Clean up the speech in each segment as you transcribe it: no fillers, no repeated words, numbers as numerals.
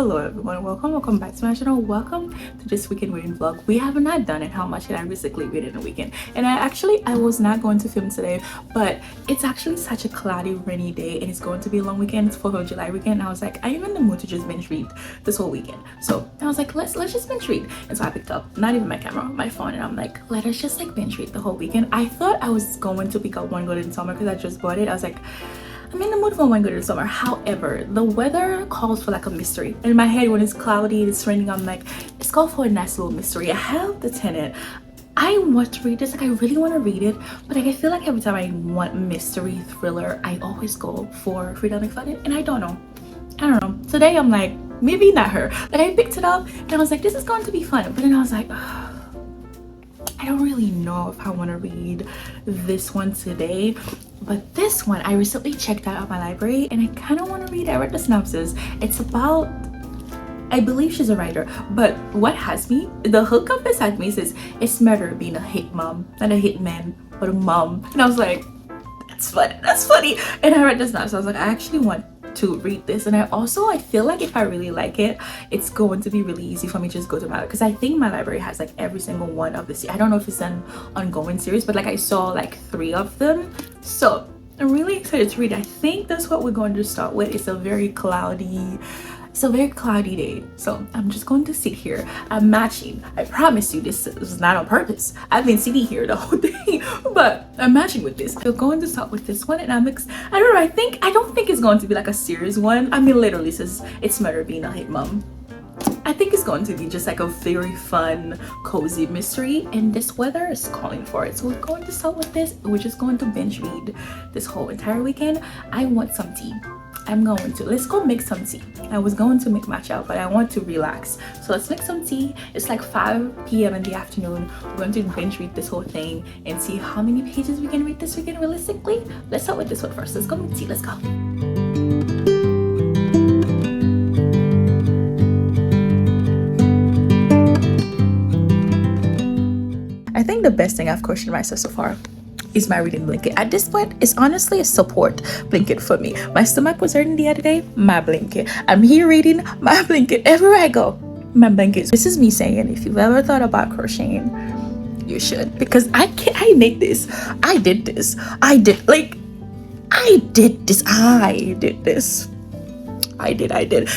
Hello everyone, welcome back to my channel. Welcome to this weekend reading vlog. We have not done it. How much did I basically read in a weekend? And I was not going to film today, but it's actually such a cloudy, rainy day, and it's going to be a long weekend. It's 4th of July weekend, and I was like, I'm in the mood to just binge read this whole weekend. So I was like, let's just binge read. And so I picked up not even my camera, my phone, and I'm like, let us just like binge read the whole weekend. I thought I was going to pick up One Good in Summer because I just bought it. I was like, I'm in the mood for One Good in Summer. However, the weather calls for like a mystery. And in my head, when it's cloudy, it's raining, I'm like, it's called for a nice little mystery. I have the tenant. I want to read this, like I really want to read it, but like I feel like every time I want mystery thriller, I always go for Freedom and Fun, and I don't know. Today I'm like, maybe not her, but I picked it up and I was like, this is going to be fun. But then I was like, I don't really know if I want to read this one today. But this one I recently checked out at my library and I kind of want to read it. I read the synopsis. It's about, I believe she's a writer, but what has me, the hook of this had me says it's murder being a hit mom, not a hit man, but a mom. And I was like, that's funny. And I read the synopsis. I was like, I actually want to read this, and I feel like if I really like it, it's going to be really easy for me to just go to my, because I think my library has like every single one of this. I don't know if it's an ongoing series, but like I saw like 3 of them, so I'm really excited to read. I think that's what we're going to start with. It's a very cloudy day, so I'm just going to sit here. I'm matching. I promise you this is not on purpose. I've been sitting here the whole day, but I'm matching with this. We're going to start with this one, and I don't know, I don't think it's going to be like a serious one. I mean, literally says it's murder being a hit mom. I think it's going to be just like a very fun, cozy mystery, and this weather is calling for it. So we're going to start with this. We're just going to binge read this whole entire weekend. I want some tea. Let's go make some tea. I was going to make matcha, but I want to relax. So let's make some tea. It's like 5 p.m. in the afternoon. We're going to binge read this whole thing and see how many pages we can read this weekend realistically. Let's start with this one first. Let's go make tea. Let's go. I think the best thing I've questioned myself so far is my reading blanket. At this point, it's honestly a support blanket for me. My stomach was hurting the other day, my blanket. I'm here reading, my blanket. Everywhere I go, my blanket. This is me saying, if you've ever thought about crocheting, you should, because I did this.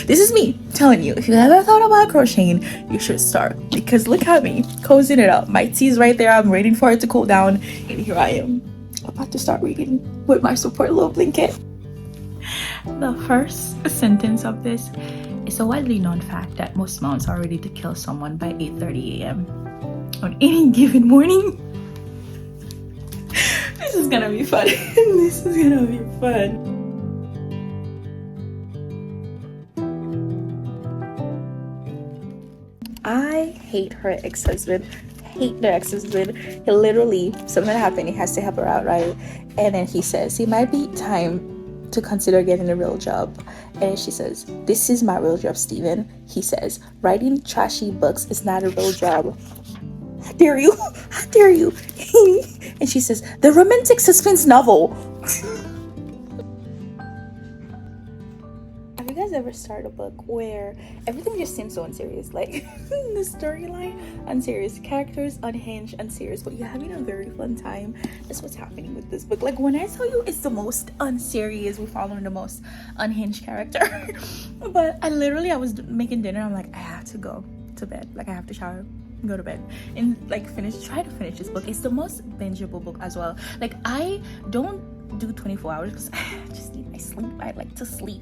This is me telling you, if you ever thought about crocheting, you should start, because look at me cozying it up. My tea's right there. I'm waiting for it to cool down, and here I am about to start reading with my support little blanket. The first sentence of this is a widely known fact that most moms are ready to kill someone by 8:30 a.m. on any given morning. This is gonna be fun. This is gonna be fun. I hate her ex-husband. Hate their ex-husband. He literally, something happened, he has to help her out, right? And then he says, it might be time to consider getting a real job. And then she says, this is my real job, Steven. He says, writing trashy books is not a real job. How dare you? How dare you? And she says, the romantic suspense novel. Have you guys ever started a book where everything just seems so unserious? Like the storyline, unserious, characters, unhinged, unserious, but you're having a very fun time. That's what's happening with this book. Like when I tell you it's the most unserious, we're following the most unhinged character. But I was making dinner. I'm like, I have to go to bed. Like I have to shower, go to bed, and like try to finish this book. It's the most bingeable book as well. Like I don't do 24 hours because I just need my sleep. I like to sleep.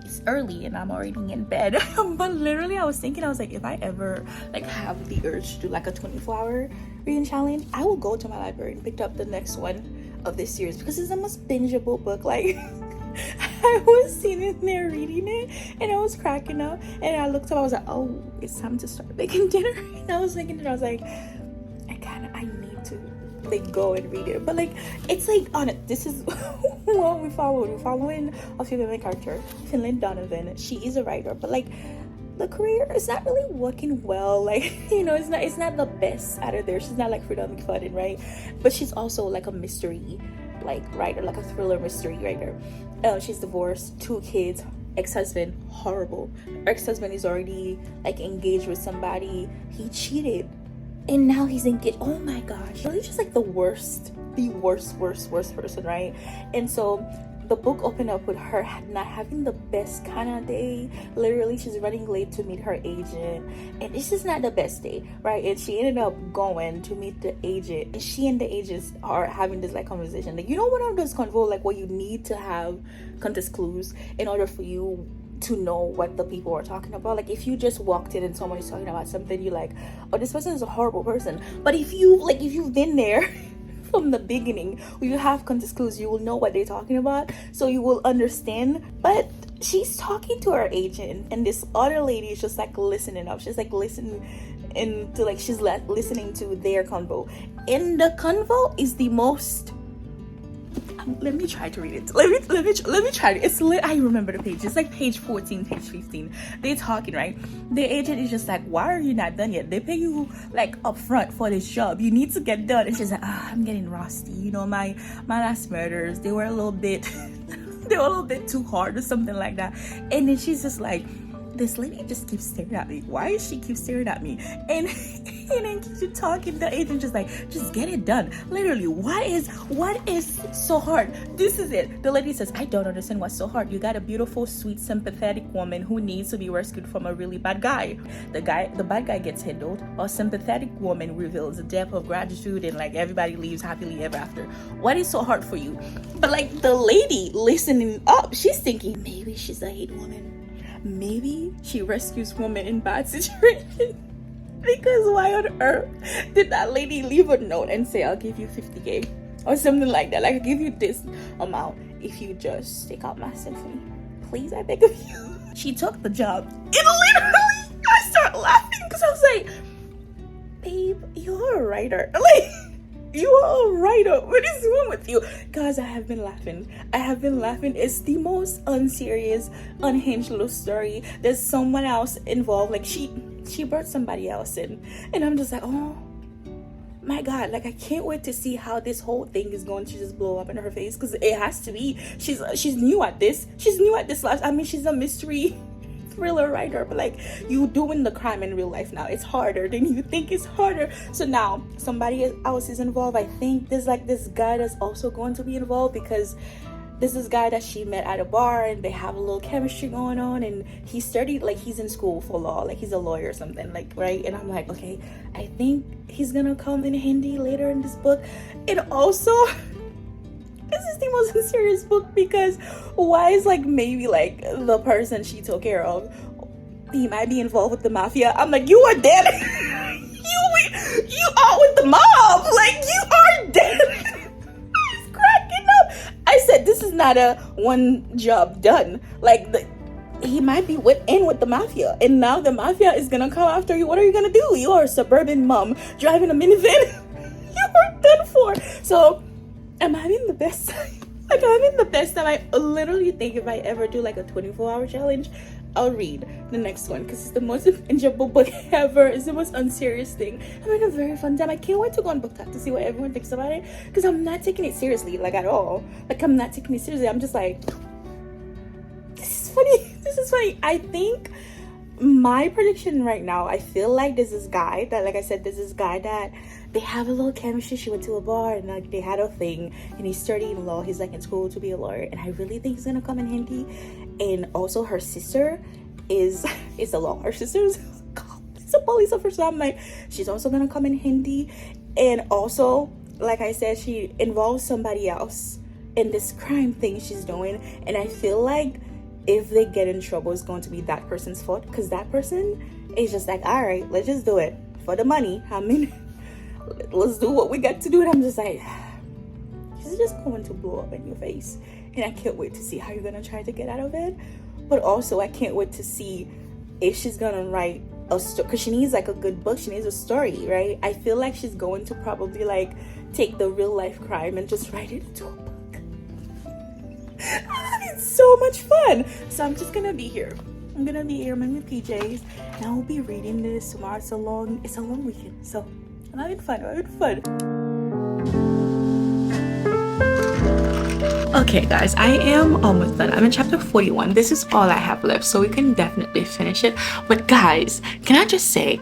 It's early and I'm already in bed. But literally I was thinking, I was like, if I ever like have the urge to do like a 24-hour reading challenge, I will go to my library and pick up the next one of this series, because it's the most bingeable book. Like I was sitting there reading it and I was cracking up, and I looked up, I was like, oh, it's time to start making dinner. And I was making dinner, I was like, I need to like go and read it. But like it's like on it, this is what we're following a female character, Finlay Donovan. She is a writer, but like the career is not really working well. Like, you know, it's not the best out of there. She's not like Freedom and Fun, right? But she's also like a mystery like writer, like a thriller mystery writer. She's divorced, 2 kids, ex-husband, horrible. Her ex-husband is already like engaged with somebody. He cheated, and now he's engaged. Oh my gosh, really just like the worst person, right? And so the book opened up with her not having the best kind of day. Literally, she's running late to meet her agent, and this is not the best day, right? And she ended up going to meet the agent, and she and the agents are having this like conversation, like, you know, one of those convo like where you need to have context clues in order for you to know what the people are talking about. Like, if you just walked in and someone is talking about something, you're like, oh, this person is a horrible person. But if you've been there from the beginning, you have context clues, you will know what they're talking about, so you will understand. But she's talking to her agent, and this other lady is just like listening up. She's like listening into like she's listening to their convo, and the convo is the most let me try to read it. Let me try it. I remember the page. It's like page 14, page 15. They're talking, right? The agent is just like, why are you not done yet? They pay you like up front for this job. You need to get done. And she's like, I'm getting rusty. You know, my last murders, they were a little bit too hard or something like that. And then she's just like, this lady just keeps staring at me. Why is she keep staring at me? And then keeps talking. The agent just like, just get it done. Literally, what is so hard? This is it. The lady says, I don't understand what's so hard. You got a beautiful, sweet, sympathetic woman who needs to be rescued from a really bad guy. The bad guy gets handled. A sympathetic woman reveals a depth of gratitude, and like everybody leaves happily ever after. What is so hard for you? But like the lady listening up, she's thinking, maybe she's a hate woman. Maybe she rescues women in bad situations. Because why on earth did that lady leave a note and say, I'll give you 50K or something like that? Like, I'll give you this amount if you just take out my symphony. Please, I beg of you. She took the job. And literally, I started laughing because I was like, babe, you're a writer. Like, you are a writer. What is wrong with you? Guys, I have been laughing. It's the most unserious, unhinged little story. There's someone else involved. Like, she brought somebody else in. And I'm just like, oh my God. Like, I can't wait to see how this whole thing is going to just blow up in her face. Because it has to be. She's new at this. She's a mystery thriller writer, but like, you doing the crime in real life now, it's harder than you think. It's harder. So now somebody else is involved. I think there's like this guy that's also going to be involved, because there's this guy that she met at a bar and they have a little chemistry going on, and he studied, like, he's in school for law, like he's a lawyer or something, like, right? And I'm like, okay, I think he's gonna come in handy later in this book. And also this is the most unserious book, because why is like maybe like the person she took care of, he might be involved with the mafia. I'm like, you are dead. you are with the mob. Like, you are dead. He's cracking up. I said, this is not a one job done. Like, he might be with the mafia, and now the mafia is gonna come after you. What are you gonna do? You are a suburban mom driving a minivan. You are done for. So I'm having the best time. Like, I'm having the best time. I literally think if I ever do like a 24-hour challenge, I'll read the next one, because it's the most enjoyable book ever. It's the most unserious thing. I'm having a very fun time. I can't wait to go on Book Talk to see what everyone thinks about it, because I'm not taking it seriously, like, at all. Like, I'm not taking it seriously. I'm just like, this is funny. I think my prediction right now, I feel like there's this guy that, like I said, that they have a little chemistry. She went to a bar and like they had a thing, and he's studying law. He's like in school to be a lawyer, and I really think he's gonna come in handy. And also, her sister is a law. Her sister is a police officer. So I'm like, she's also gonna come in handy. And also, like I said, she involves somebody else in this crime thing she's doing, and I feel like if they get in trouble, it's going to be that person's fault, because that person is just like, all right, let's just do it for the money. I mean, let's do what we got to do. And I'm just like, she's just going to blow up in your face, and I can't wait to see how you're gonna try to get out of it. But also, I can't wait to see if she's gonna write a story, because she needs like a good book. She needs a story, right? I feel like she's going to probably like take the real life crime and just write it into a book. It's so much fun. So I'm just gonna be here. I'm gonna be here in my PJs, and I will be reading this tomorrow. It's a long weekend, so I'm having fun. Okay guys, I am almost done. I'm in chapter 41. This is all I have left, so we can definitely finish it. But guys, can I just say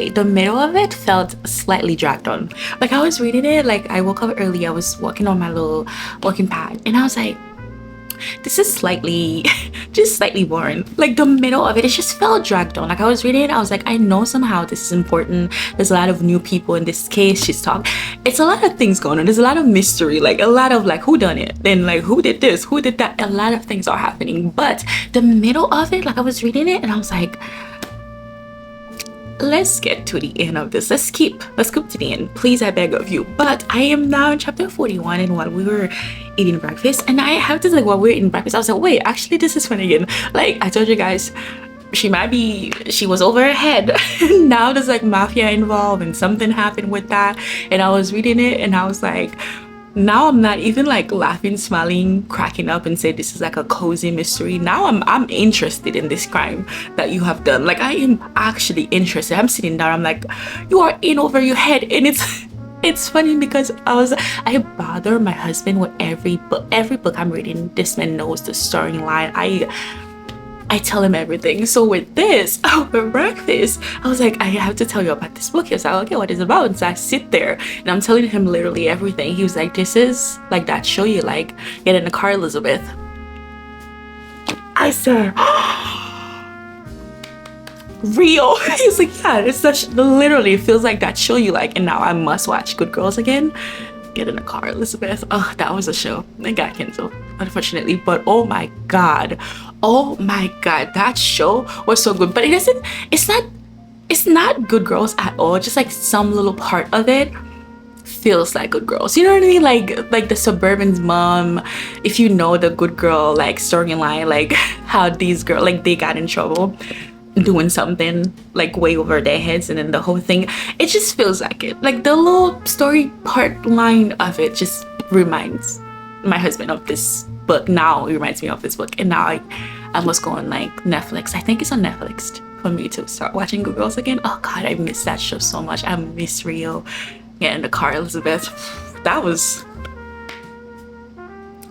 the middle of it felt slightly dragged on. Like I was reading it, like I woke up early, I was walking on my little walking pad, and I was like, this is slightly just slightly boring. Like the middle of it just felt dragged on. Like I was reading it, I was like, I know somehow this is important. There's a lot of new people in this case. She's talking, it's a lot of things going on. There's a lot of mystery, like a lot of like who done it, then like who did this, who did that. A lot of things are happening, but the middle of it, like I was reading it and I was like, let's get to the end of this. Let's skip to the end, please, I beg of you. But I am now in chapter 41, and while we were eating breakfast, and I have to, like, while we were eating breakfast, I was like, wait, actually this is funny again. Like I told you guys, she was over her head. Now there's like mafia involved and something happened with that, and I was reading it and I was like, now I'm not even like laughing, smiling, cracking up and say this is like a cozy mystery. Now I'm interested in this crime that you have done. Like I am actually interested. I'm sitting down, I'm like, you are in over your head. And it's funny because I bother my husband with every book I'm reading. This man knows the storyline. I tell him everything. So with this, over breakfast, I was like, I have to tell you about this book. He was like, okay, what is it about? And so I sit there and I'm telling him literally everything. He was like, this is like that show you like, Get in the Car, Elizabeth. I said, real. He's like, yeah, it's such, literally feels like that show you like. And now I must watch Good Girls again. Get in the Car, Elizabeth. Oh, that was a show. It got canceled, unfortunately. But oh my god, that show was so good. But it's not Good Girls at all. Just like some little part of it feels like Good Girls. You know what I mean? Like the Suburban's mom. If you know the Good Girl like storyline, like how these girls, like they got in trouble doing something like way over their heads, and then the whole thing, it just feels like it. Like the little story part line of it just reminds my husband of this book. Now it reminds me of this book, and now I must go on like Netflix. I think it's on Netflix for me to start watching Good Girls again. Oh god, I miss that show so much. I miss Rio. Get in the Car, Elizabeth. That was,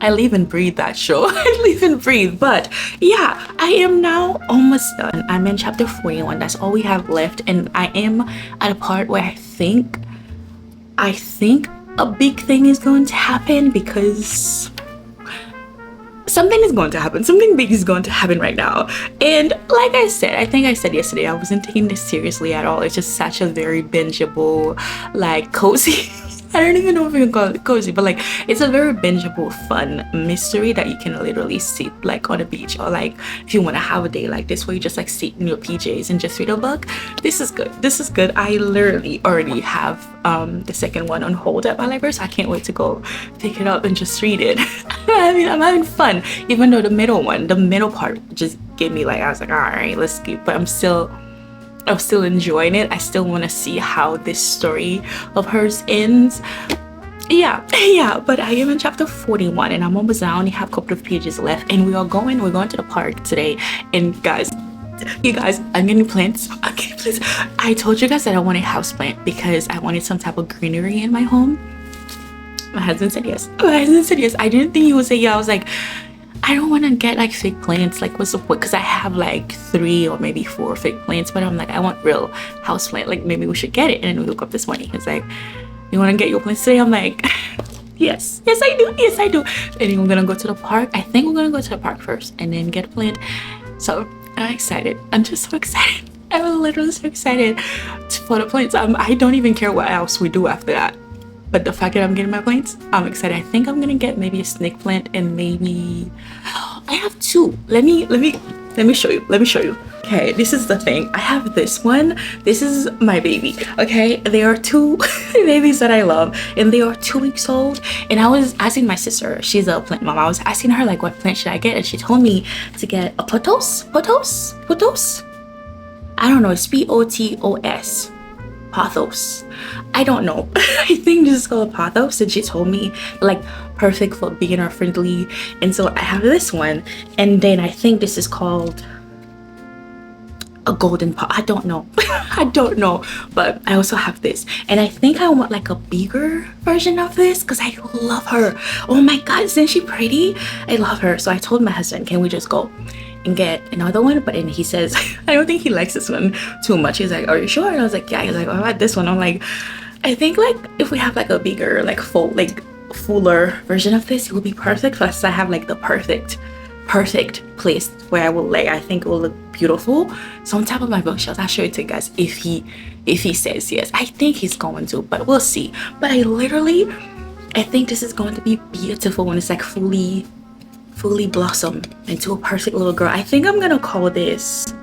I live and breathe that show. I live and breathe. But yeah, I am now almost done. I'm in chapter 41. That's all we have left. And I am at a part where I think a big thing is going to happen, because something is going to happen. Something big is going to happen right now. And like I said, I think I said yesterday, I wasn't taking this seriously at all. It's just such a very bingeable, like cozy. I don't even know if you can call it cozy, but like it's a very bingeable, fun mystery that you can literally sit like on a beach, or like if you want to have a day like this where you just like sit in your PJs and just read a book. This is good. This is good. I literally already have the second one on hold at my library, so I can't wait to go pick it up and just read it. I mean, I'm having fun, even though the middle part just gave me like, I was like, all right, let's skip, but I'm still enjoying it. I still want to see how this story of hers ends. Yeah, but I am in chapter 41 and I'm almost done. I only have a couple of pages left, and we're going to the park today. And you guys, I'm getting plants. I told you guys that I wanted houseplant because I wanted some type of greenery in my home. My husband said yes. I didn't think he would say yeah. I was like, I don't want to get like fake plants. Like, what's the point? Because I have like 3 or maybe 4 fake plants, but I'm like, I want real houseplant. Like, maybe we should get it. And then we woke up this morning. He's like, you want to get your plants today? I'm like, yes, I do. And then we're gonna go to the park. I think we're gonna go to the park first and then get a plant. So I'm excited. I'm just so excited. I'm literally so excited for the plants. I don't even care what else we do after that. But the fact that I'm getting my plants, I'm excited. I think I'm gonna get maybe a snake plant, and maybe I have 2. Let me show you. Okay, this is the thing. I have this one. This is my baby. Okay, there are 2 babies that I love, and they are 2 weeks old. And I was asking my sister, she's a plant mom, I was asking her like, what plant should I get? And she told me to get a pothos. I don't know, it's Potos. Pothos. I don't know. I think this is called pothos, and she told me like perfect for beginner friendly. And so I have this one, and then I think this is called a golden pot. I don't know. I don't know. But I also have this. And I think I want like a bigger version of this because I love her. Oh my God, isn't she pretty? I love her. So I told my husband, can we just go and get another one? But then he says, I don't think he likes this one too much. He's like, are you sure? And I was like, yeah. He's like, oh, I like this one. I'm like, I think like if we have like a bigger, like fuller version of this, it will be perfect for us. I have like the perfect place where I will lay. I think it will look beautiful. So on top of my bookshelf, I'll show it to you guys if he says yes. I think he's going to, but we'll see. But I think this is going to be beautiful when it's like fully blossom into a perfect little girl. I think I'm gonna call this,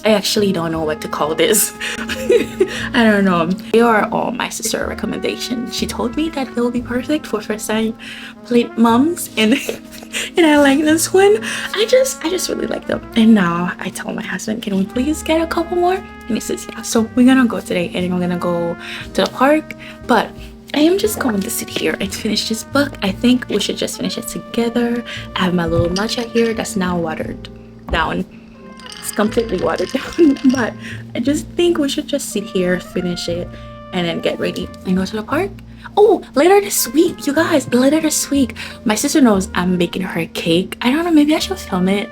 I actually don't know what to call this. I don't know. They are all my sister's recommendations. She told me that it will be perfect for first time plate moms, and and I like this one. I just really like them. And now I tell my husband, can we please get a couple more? And he says yeah. So we're gonna go today, and we're gonna go to the park. But I am just going to sit here and finish this book. I think we should just finish it together. I have my little matcha here that's now watered down. It's completely watered down, but I just think we should just sit here, finish it, and then get ready and go to the park. Oh, later this week, you guys, later this week, my sister knows I'm baking her a cake. I don't know, maybe I should film it.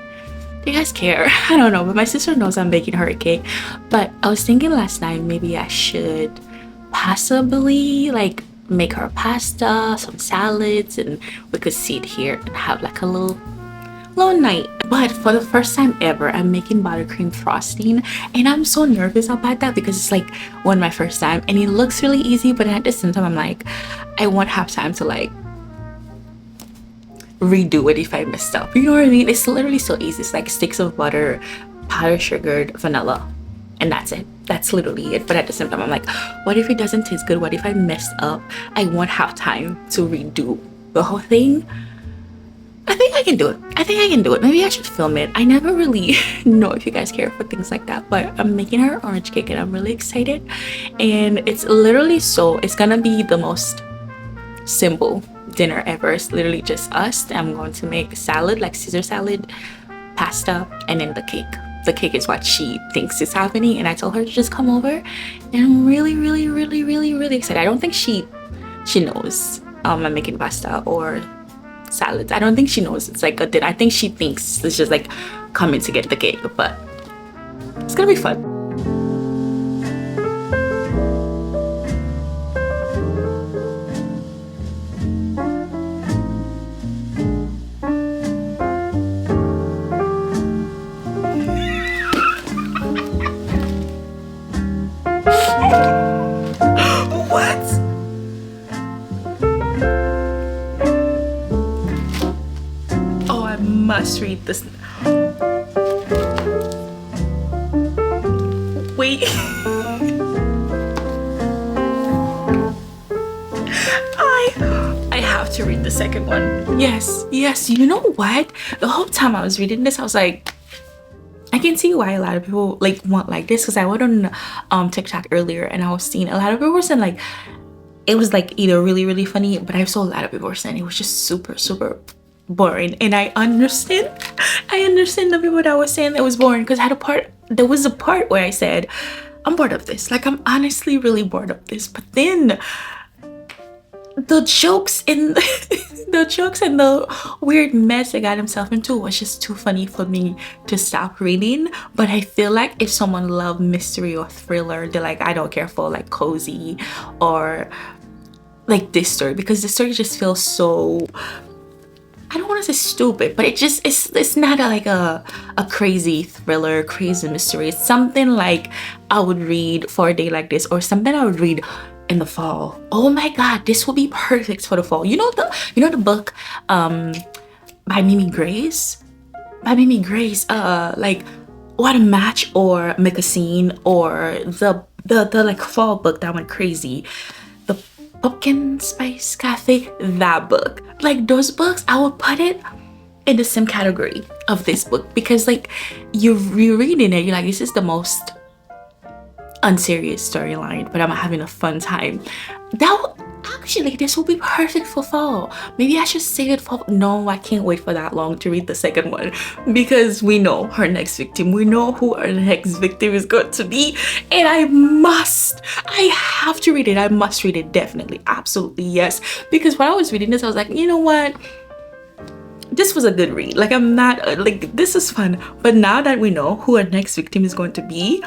Do you guys care? I don't know, but my sister knows I'm baking her a cake. But I was thinking last night maybe I should possibly like make her pasta, some salads, and we could sit here and have like a little night. But for the first time ever, I'm making buttercream frosting, and I'm so nervous about that because it's like one of my first time, and it looks really easy, but at the same time I'm like, I won't have time to like redo it if I messed up, you know what I mean? It's literally so easy. It's like sticks of butter, powdered sugared vanilla, and that's it. That's literally it. But at the same time I'm like, what if it doesn't taste good? What if I messed up? I won't have time to redo the whole thing. I think I can do it. Maybe I should film it. I never really know if you guys care for things like that, but I'm making her orange cake and I'm really excited. And it's literally it's gonna be the most simple dinner ever. It's literally just us. I'm going to make salad, like Caesar salad, pasta, and then the cake. The cake is what she thinks is happening, and I told her to just come over, and I'm really excited. I don't think she knows I'm making pasta or salads. I don't think she knows it's like a dinner. I think she thinks it's just like coming to get the cake, but it's gonna be fun. Must read this. Wait. I have to read the second one. Yes. You know what? The whole time I was reading this, I was like, I can see why a lot of people like want like this, because I went on TikTok earlier and I was seeing a lot of people were saying like it was like either really funny, but I saw a lot of people were saying it was just super boring. And I understand the people that was saying it was boring, because there was a part where I said I'm bored of this, like I'm honestly really bored of this. But then the jokes and the weird mess they got himself into was just too funny for me to stop reading. But I feel like if someone loves mystery or thriller, they're like, I don't care for like cozy or like this story, because this story just feels so, I don't want to say stupid, but it's not like a crazy thriller, crazy mystery. It's something like I would read for a day like this, or something I would read in the fall. Oh my God, this will be perfect for the fall. You know the book by Mimi Grace? Like What a Match or Make a Scene, or the like fall book that went crazy, the Pumpkin Spice Cafe, that book. Like those books, I would put it in the same category of this book, because like you're reading it, you're like, this is the most unserious storyline, but I'm having a fun time. actually, this will be perfect for fall. Maybe I should save it for. No, I can't wait for that long to read the second one because we know her next victim. We know who our next victim is going to be, and I have to read it. I must read it, definitely, absolutely, yes. Because when I was reading this, I was like, you know what? This was a good read. Like, I'm not like, this is fun. But now that we know who our next victim is going to be,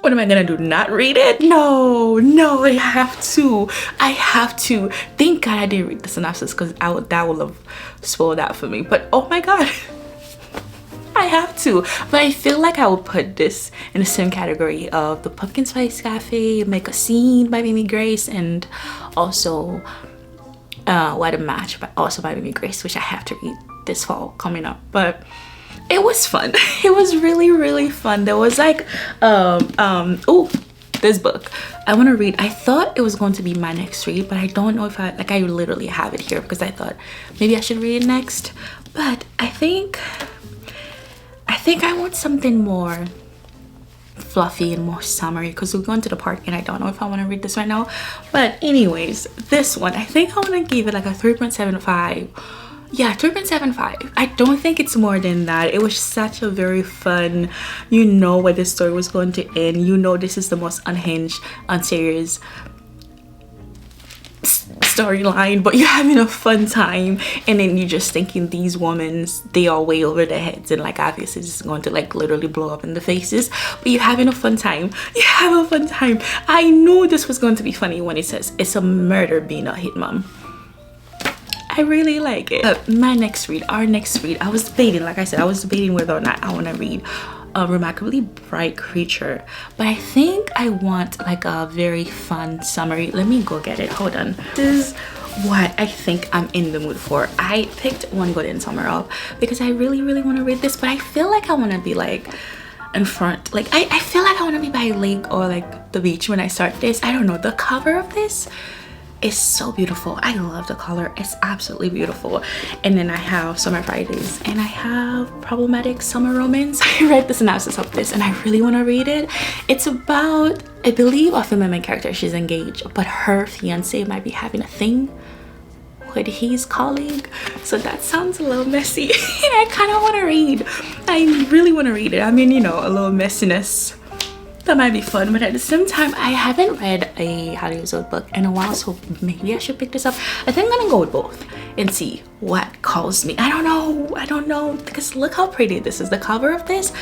what am I gonna do? Not read it? No, I have to. Thank God I didn't read the synopsis because that would have spoiled that for me. But oh my God, I have to. But I feel like I would put this in the same category of The Pumpkin Spice Cafe, Make a Scene by Mimi Grace, and also What a Match, but also by Mimi Grace, which I have to read this fall coming up. But it was fun. It was really, really fun. There was like oh, this book I want to read. I thought it was going to be my next read, but I don't know if I literally have it here because I thought maybe I should read it next. But I think I want something more fluffy and more summery because we're going to the park and I don't know if I want to read this right now. But anyways, this one, I think I want to give it like a 3.75. Yeah, 3.75. I don't think it's more than that. It was such a very fun, you know where this story was going to end. You know this is the most unhinged, unserious storyline, but you're having a fun time, and then you're just thinking these women, they are way over their heads, and like obviously this is going to like literally blow up in the faces, but you're having a fun time. I knew this was going to be funny when it says it's a murder being a hitman. I really like it. Our next read, I was debating, like I said, I was debating whether or not I want to read A Remarkably Bright Creature, but I think I want like a very fun summary. Let me go get it. Hold on. This is what I think I'm in the mood for. I picked One Golden Summer Up because I really, really want to read this, but I feel like I want to be like in front. Like I feel like I want to be by a lake or like the beach when I start this. I don't know. The cover of this is so beautiful. I love the color. It's absolutely beautiful. And then I have Summer Fridays and I have Problematic Summer Romance. I read the synopsis of this and I really want to read it. It's about, I believe, a female main character. She's engaged, but her fiance might be having a thing with his colleague. So that sounds a little messy. And I kind of want to read. I really want to read it. I mean, you know, a little messiness. That might be fun, but at the same time, I haven't read a Hazelwood book in a while, so maybe I should pick this up. I think I'm gonna go with both and see what calls me. I don't know, because look how pretty this is. The cover of this,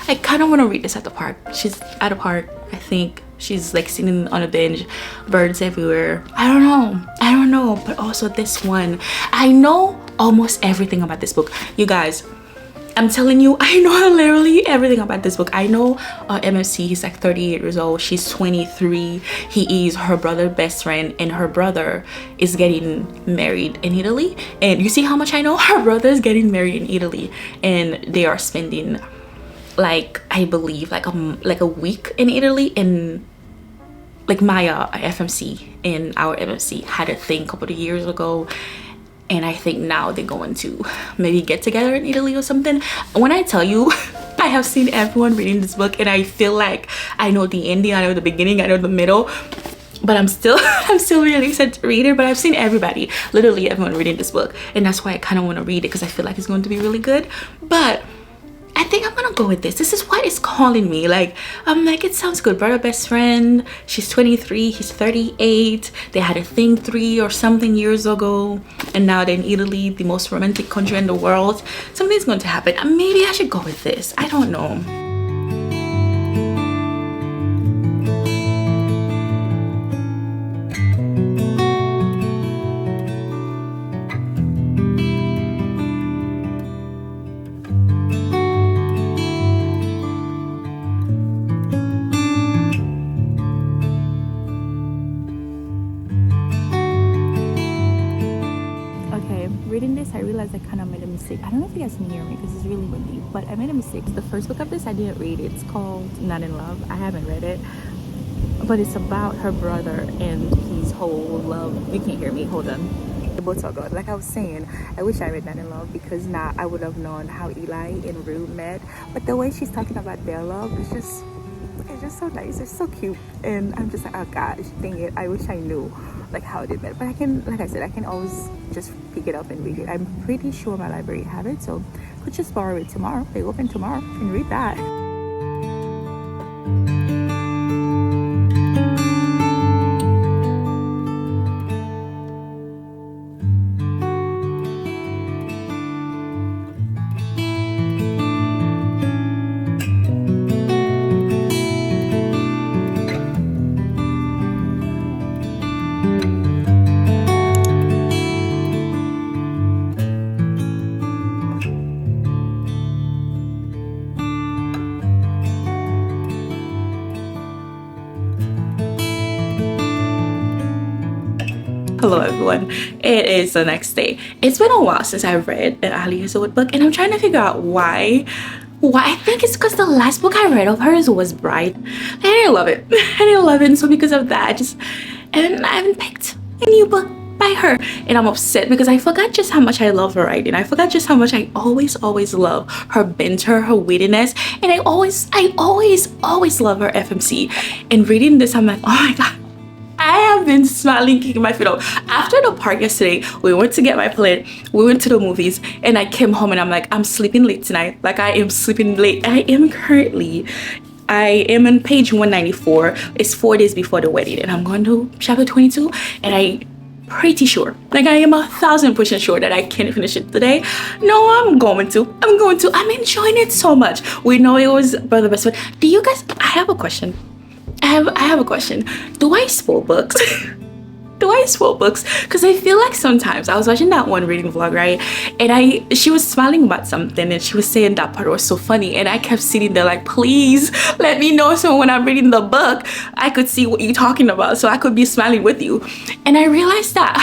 I kind of want to read this at the park. She's at a park, I think. She's like sitting on a bench, birds everywhere. I don't know, but also this one. I know almost everything about this book. You guys, I'm telling you, I know literally everything about this book. I know MFC, he's like 38 years old. She's 23. He is her brother's best friend, and her brother is getting married in Italy. And you see how much I know? Her brother is getting married in Italy, and they are spending like, I believe, like a week in Italy. And like my FMC and our MFC had a thing a couple of years ago. And I think now they're going to maybe get together in Italy or something. When I tell you, I have seen everyone reading this book and I feel like I know the ending, I know the beginning, I know the middle. But I'm still really excited to read it. But I've seen literally everyone reading this book. And that's why I kind of want to read it, because I feel like it's going to be really good. But I think I'm gonna go with this. This is what is calling me. Like, I'm like, it sounds good. Brother best friend, she's 23, he's 38. They had a thing 3 or something years ago, and now they're in Italy, the most romantic country in the world. Something's going to happen. Maybe I should go with this. I don't know. Reading this, I realized I kind of made a mistake. I don't know if you guys can hear me because it's really windy, but I made a mistake. The first book of this I didn't read. It's called Not in Love. I haven't read it, but it's about her brother and his whole love. You can't hear me, hold on. The both are good. Like I was saying, I wish I read Not in Love, because now I would have known how Eli and Rue met. But the way she's talking about their love is just it's just so nice. It's so cute, and I'm just like, oh gosh, dang it! I wish I knew like how they met. But I can, like I said, I can always just pick it up and read it. I'm pretty sure my library have it, so could just borrow it tomorrow. They open tomorrow and read that. Hello everyone, it is the next day. It's been a while since I read an Elle Hazelwood book, and I'm trying to figure out why. I think it's because the last book I read of hers was Bright. I didn't love it. I didn't love it, and so because of that, I haven't picked a new book by her, and I'm upset because I forgot just how much I love her writing. I forgot just how much I always love her banter, her wittiness, and I always love her FMC. And reading this, I'm like, oh my god, I have been smiling, kicking my feet up. After the park yesterday, we went to get my plate, we went to the movies, and I came home and I'm like, I'm sleeping late tonight. Like, I am sleeping late. I am on page 194. It's 4 days before the wedding, and I'm going to chapter 22, and I'm pretty sure, like I am 1000% sure that I can finish it today. No, I'm going to. I'm enjoying it so much. We know it was Brother Best Friend. Do you guys, I have a question. I have a question. Do I spoil books? Because I feel like sometimes I was watching that one reading vlog, right? And she was smiling about something, and she was saying that part was so funny, and I kept sitting there like, please let me know so when I'm reading the book I could see what you're talking about, so I could be smiling with you. And I realized that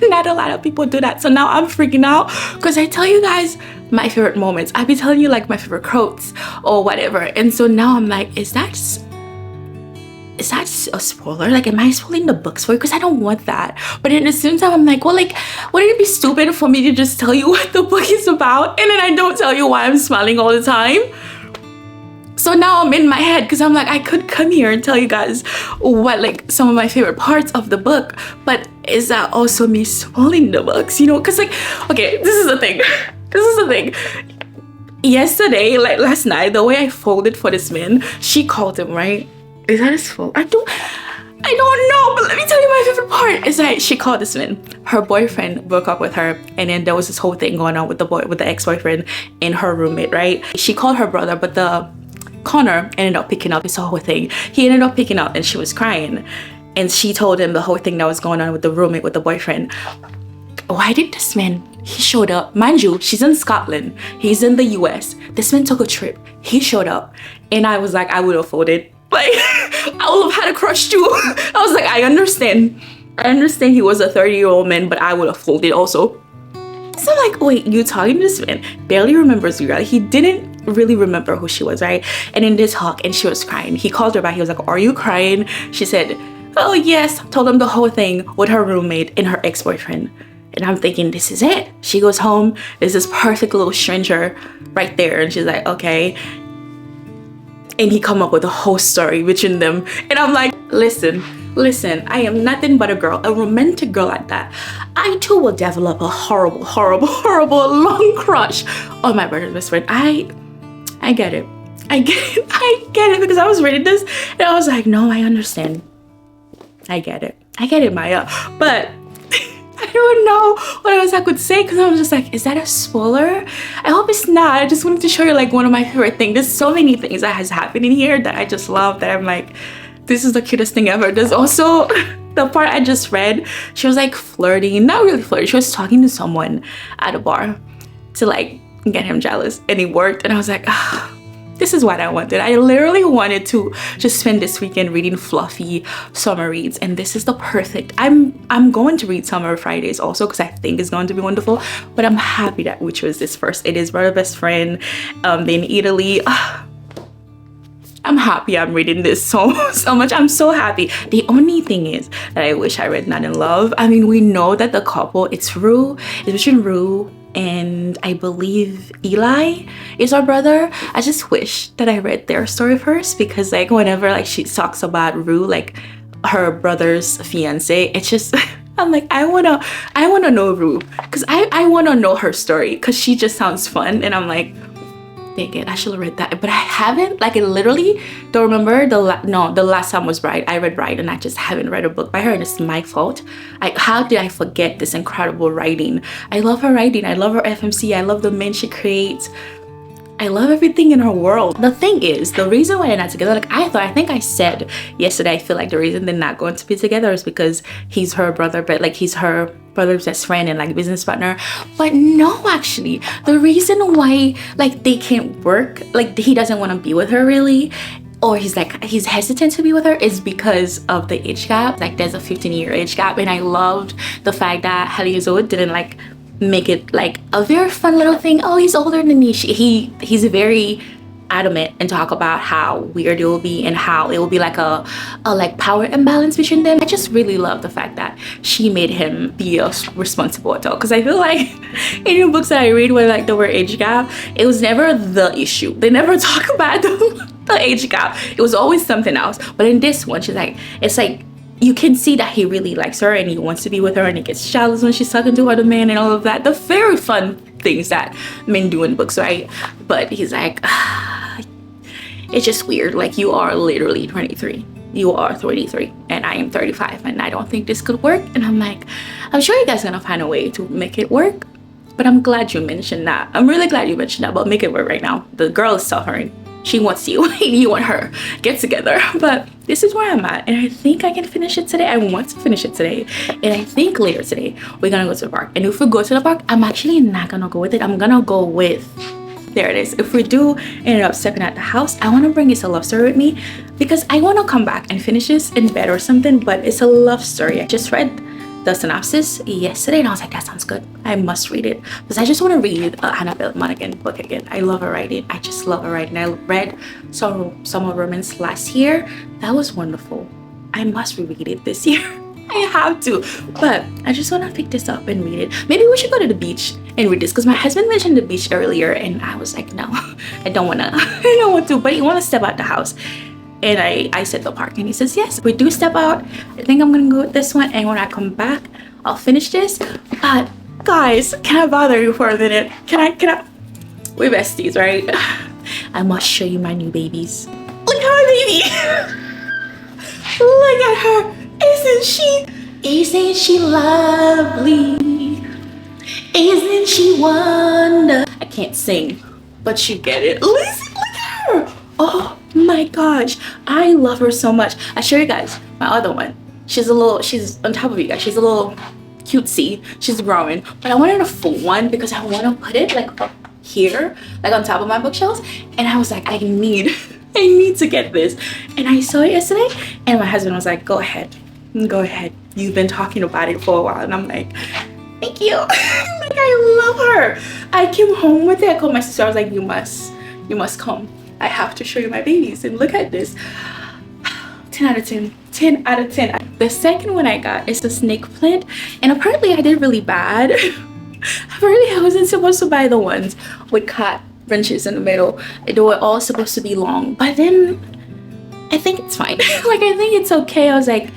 not a lot of people do that. So now I'm freaking out because I tell you guys my favorite moments. I be telling you like my favorite quotes or whatever, and so now I'm like, is that a spoiler? Like, am I spoiling the books for you? Because I don't want that. But at the same time, I'm like, well, like, wouldn't it be stupid for me to just tell you what the book is about, and then I don't tell you why I'm smiling all the time? So now I'm in my head because I'm like, I could come here and tell you guys what, like, some of my favorite parts of the book, but is that also me spoiling the books? You know, because like, okay, this is the thing. Yesterday, like last night, the way I folded for this man, she called him, right? Is that his fault? I don't know, but let me tell you my favorite part is that she called this man. Her boyfriend broke up with her, and then there was this whole thing going on with the ex-boyfriend and her roommate, right? She called her brother, but the Connor ended up picking up this whole thing. He ended up picking up, and she was crying, and she told him the whole thing that was going on with the roommate, with the boyfriend. Why did this man, he showed up, mind you, she's in Scotland, he's in the US, this man took a trip, he showed up, and I was like, I would have folded. Like, I would have had a crush too. I was like, I understand he was a 30-year-old man, but I would have folded also. So I'm like, wait, you talking to this man barely remembers you, right? He didn't really remember who she was, right? And in this talk, and she was crying. He called her back. He was like, are you crying? She said, oh yes. Told him the whole thing with her roommate and her ex-boyfriend. And I'm thinking, this is it. She goes home. There's this perfect little stranger right there. And she's like, okay. And he come up with a whole story between them. And I'm like, listen, I am nothing but a girl, a romantic girl at that. I too will develop a horrible long crush on my brother's best friend. I get it. I get it because I was reading this and I was like, no, I understand. I get it, Maya. But I don't know what else I could say because I was just like, is that a spoiler? I hope it's not. I just wanted to show you like one of my favorite things. There's so many things that has happened in here that I just love, that I'm like, this is the cutest thing ever. There's also the part I just read. She was like flirting, not really flirting. She was talking to someone at a bar to like get him jealous, and it worked. And I was like, ah, this is what I wanted. I literally wanted to just spend this weekend reading fluffy summer reads, and this is the perfect. I'm going to read Summer Fridays also because I think it's going to be wonderful, but I'm happy that we chose this first. It is Brother Best Friend, in Italy. I'm happy I'm reading this so much. I'm so happy. The only thing is that I wish I read Not in Love. I mean, we know that the couple, it's between Rue and I believe Eli is our brother. I just wish that I read their story first, because like whenever like she talks about Rue, like her brother's fiance, it's just I'm like, I wanna know Rue, because I wanna know her story, because she just sounds fun. And I'm like, dang it, I should have read that, but I haven't. Like, I literally don't remember the last time was Bride. I read Bride, and I just haven't read a book by her, and it's my fault. How did I forget this incredible writing? I love her writing. I love her FMC. I love the men she creates. I love everything in her world. The thing is, the reason why they're not together, like I think I said yesterday, I feel like the reason they're not going to be together is because he's her brother, but like he's her brother's best friend and like business partner. But no, actually, the reason why like they can't work, like he doesn't want to be with her really, or he's hesitant to be with her, is because of the age gap. Like there's a 15-year age gap, and I loved the fact that Hazelwood didn't like make it like a very fun little thing. Oh, he's older than me. He's very adamant and talk about how weird it will be and how it will be like a like power imbalance between them. I just really love the fact that she made him be a responsible adult, because I feel like in the books that I read where like the word age gap, it was never the issue. They never talk about the age gap. It was always something else. But in this one, she's like, it's like you can see that he really likes her and he wants to be with her, and he gets jealous when she's talking to other men and all of that. The very fun things that men do in books, right? But he's like, it's just weird. Like, you are literally 23. You are 33 and I am 35, and I don't think this could work. And I'm like, I'm sure you guys are gonna find a way to make it work. But I'm glad you mentioned that. I'm really glad you mentioned that about make it work right now. The girl is suffering. She wants you and you want her. Get together. But this is where I'm at, and I think I can finish it today. I want to finish it today, and I think later today we're gonna go to the park. And if we go to the park, I'm actually not gonna go with it. I'm gonna go with, there it is. If we do end up stepping out the house, I want to bring It's a Love Story with me, because I want to come back and finish this in bed or something. But it's a love story. I just read the synopsis yesterday, and I was like, that sounds good. I must read it, because I just want to read Annabel Monaghan book again. I love her writing. I just love her writing. I read Summer Romance last year. That was wonderful. I must reread it this year. I have to. But I just want to pick this up and read it. Maybe we should go to the beach and read this, because my husband mentioned the beach earlier, and I was like, no, I don't want to. But you want to step out the house. And I said the park, and he says, yes, we do step out. I think I'm gonna go with this one, and when I come back, I'll finish this. But guys, can I bother you for a minute? Can I? We're besties, right? I must show you my new babies. Look at my baby. Look at her. Isn't she lovely? Isn't she wonder? I can't sing, but you get it. Listen, look at her. Oh my gosh, I love her so much. I show you guys my other one. She's on top of you guys. She's a little cutesy. She's growing, but I wanted a full one because I want to put it like up here, like on top of my bookshelves. And I was like, I need to get this. And I saw it yesterday, and my husband was like, go ahead. You've been talking about it for a while. And I'm like, thank you. Like, I love her. I came home with it. I called my sister. I was like, you must come. I have to show you my babies. And look at this. 10 out of 10. 10 out of 10. The second one I got is the snake plant. And apparently I did really bad. Apparently I wasn't supposed to buy the ones with cut branches in the middle. They were all supposed to be long. But then I think it's fine. Like, I think it's okay. I was like,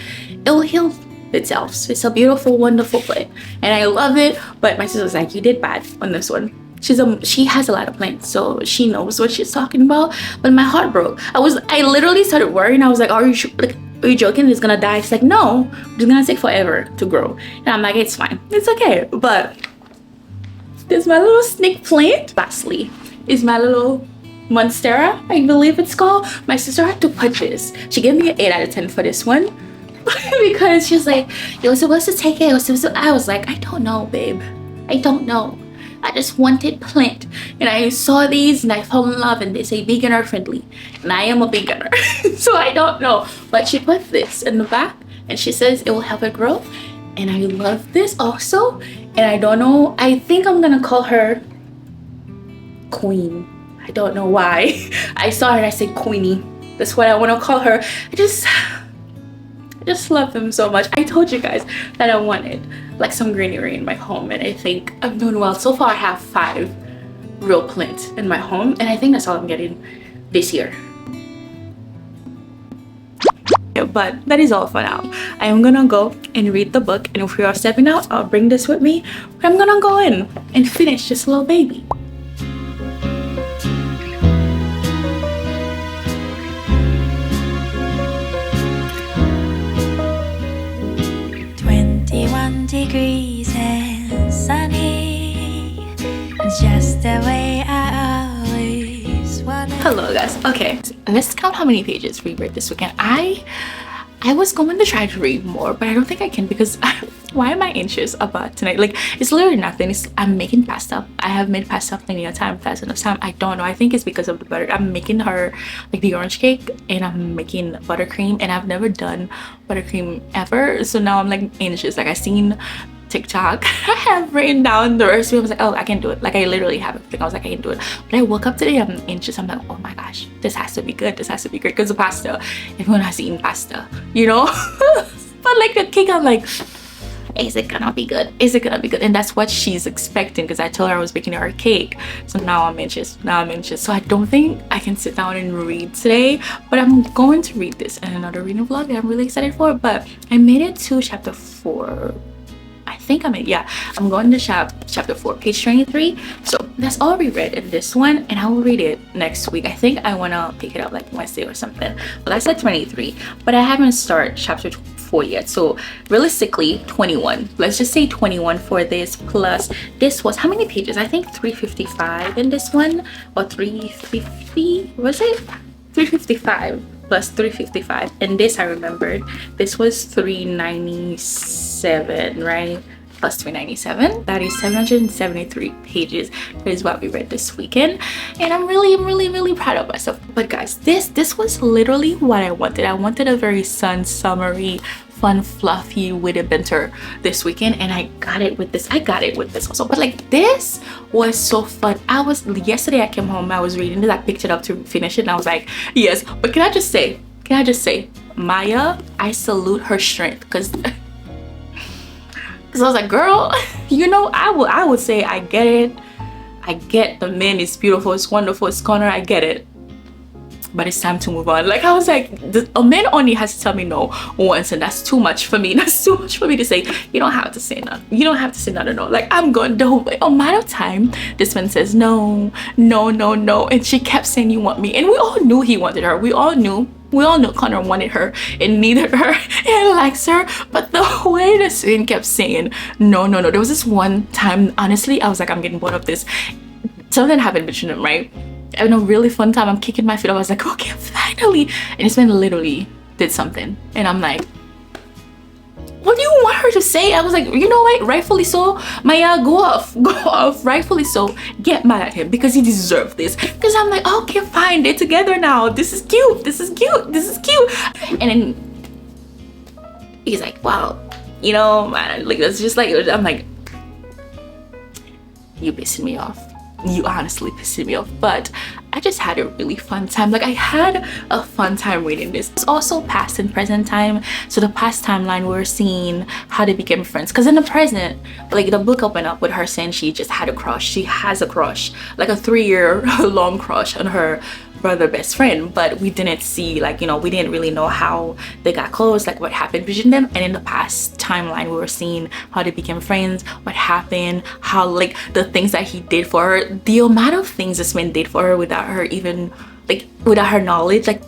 it will heal itself. It's a beautiful, wonderful plant. And I love it. But my sister was like, you did bad on this one. She has a lot of plants, so she knows what she's talking about. But my heart broke. I literally started worrying. I was like, are you joking? It's gonna die? She's like, no, it's gonna take forever to grow. And I'm like, it's fine, it's okay. But there's my little snake plant. Lastly is my little monstera, I believe it's called. My sister had to put this. She gave me an 8 out of 10 for this one because she's like, you were supposed to take it. I was like, I don't know, babe. I don't know. I just wanted plant, and I saw these and I fell in love, and they say beginner friendly, and I am a beginner. So I don't know, but she put this in the back and she says it will help it grow. And I love this also, and I don't know, I think I'm gonna call her Queen. I don't know why. I saw her and I said Queenie. That's what I want to call her. I just just love them so much. I told you guys that I wanted like some greenery in my home, and I think I'm doing well. So far I have 5 real plants in my home, and I think that's all I'm getting this year. But that is all for now. I am gonna go and read the book, and if we are stepping out, I'll bring this with me. I'm gonna go in and finish this little baby. Degrees and sunny, just the way I always wanted. Hello guys. Okay, let's count how many pages we read this weekend. I was going to try to read more, but I don't think I can because why am I anxious about tonight? Like, it's literally nothing. I'm making pasta. I have made pasta plenty of time, fast enough time. I don't know. I think it's because of the butter. I'm making her like the orange cake, and I'm making buttercream, and I've never done buttercream ever. So now I'm like anxious. Like, I seen TikTok. I have written down the recipe. I was like, oh, I can do it. Like, I literally have everything. I was like, I can do it. But I woke up today, I'm anxious. I'm like, oh my gosh, this has to be good. This has to be great because the pasta, everyone has eaten pasta, you know? But like the cake, I'm like, is it gonna be good? Is it gonna be good? And that's what she's expecting because I told her I was making her a cake. So now I'm anxious. So I don't think I can sit down and read today, but I'm going to read this in another reading vlog that I'm really excited for. But I made it to chapter 4. I'm going to chapter 4, page 23. So that's all we read in this one, and I will read it next week. I think I want to pick it up like Wednesday or something. Well, I said 23, but I haven't started chapter 4 yet. So realistically 21. Let's just say 21 for this, plus this was how many pages? I think 355 in this one, or 350, was it? 355 plus 355. And this, I remembered, this was 397, right? Plus 397, that is 773 pages. That is what we read this weekend, and I'm really proud of myself. But guys, this was literally what I wanted. I wanted a very summery, fun, fluffy, witty banter this weekend, and I got it with this. Also. But like, this was so fun. Yesterday I came home, I was reading this, I picked it up to finish it, and I was like, yes. But can I just say, Maya, I salute her strength, because I was like, girl, you know, I would say I get it. I get the man is beautiful, it's wonderful, it's corner, I get it. But it's time to move on. Like, I was like, a man only has to tell me no once, and that's too much for me. That's too much for me to say. You don't have to say no. You don't have to say no. Like, I'm going the whole amount of time this man says no, and she kept saying you want me, and we all knew he wanted her. We all knew Connor wanted her and needed her and likes her, but the way the scene kept saying no. There was this one time, honestly, I was like, I'm getting bored of this. Something happened between them, right? And a really fun time, I'm kicking my feet. I was like, okay, finally. And this man literally did something, and I'm like, what do you want her to say? I was like, you know what, rightfully so, Maya, go off, rightfully so, get mad at him because he deserved this. Because I'm like, okay, fine, they're together now, this is cute. And then he's like, wow, you know, man, like, that's just like, I'm like, you pissing me off. You honestly pissed me off. But I just had a really fun time. Like, I had a fun time reading this. It's also past and present time. So the past timeline, we're seeing how they became friends, because in the present, like, the book opened up with her saying she just had a crush. She has a crush, like a 3-year long crush on her brother best friend, but we didn't see, like, you know, we didn't really know how they got close, like what happened between them. And in the past timeline, we were seeing how they became friends, what happened, how, like, the things that he did for her, the amount of things this man did for her without her even, like, without her knowledge. Like,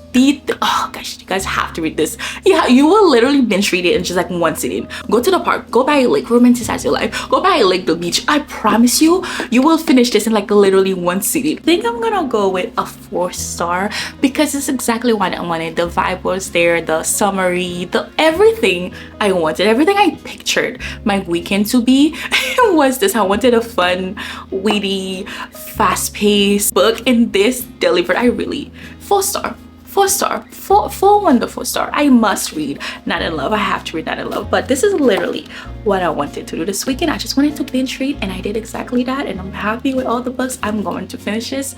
oh gosh, you guys have to read this. Yeah, you will literally binge read it in just like one sitting. Go to the park, go by a lake, romanticize your life, go by a lake, the beach. I promise you, you will finish this in like literally one sitting. I think I'm gonna go with a 4-star because it's exactly what I wanted. The vibe was there, the summary, the everything I wanted, everything I pictured my weekend to be was this. I wanted a fun, witty, fast-paced book, and this delivered. I really 4-star. 4 wonderful star. I must read Not in Love. I have to read Not in Love. But this is literally what I wanted to do this weekend. I just wanted to binge read, and I did exactly that, and I'm happy with all the books. I'm going to finish this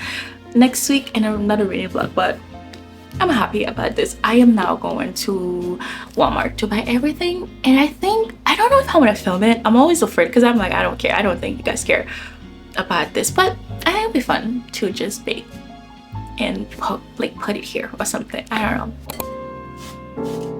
next week in another reading vlog, but I'm happy about this. I am now going to Walmart to buy everything, and I don't know if I'm gonna film it. I'm always afraid because I'm like, I don't care. I don't think you guys care about this, but I think it'll be fun to just bake and put it here or something. I don't know.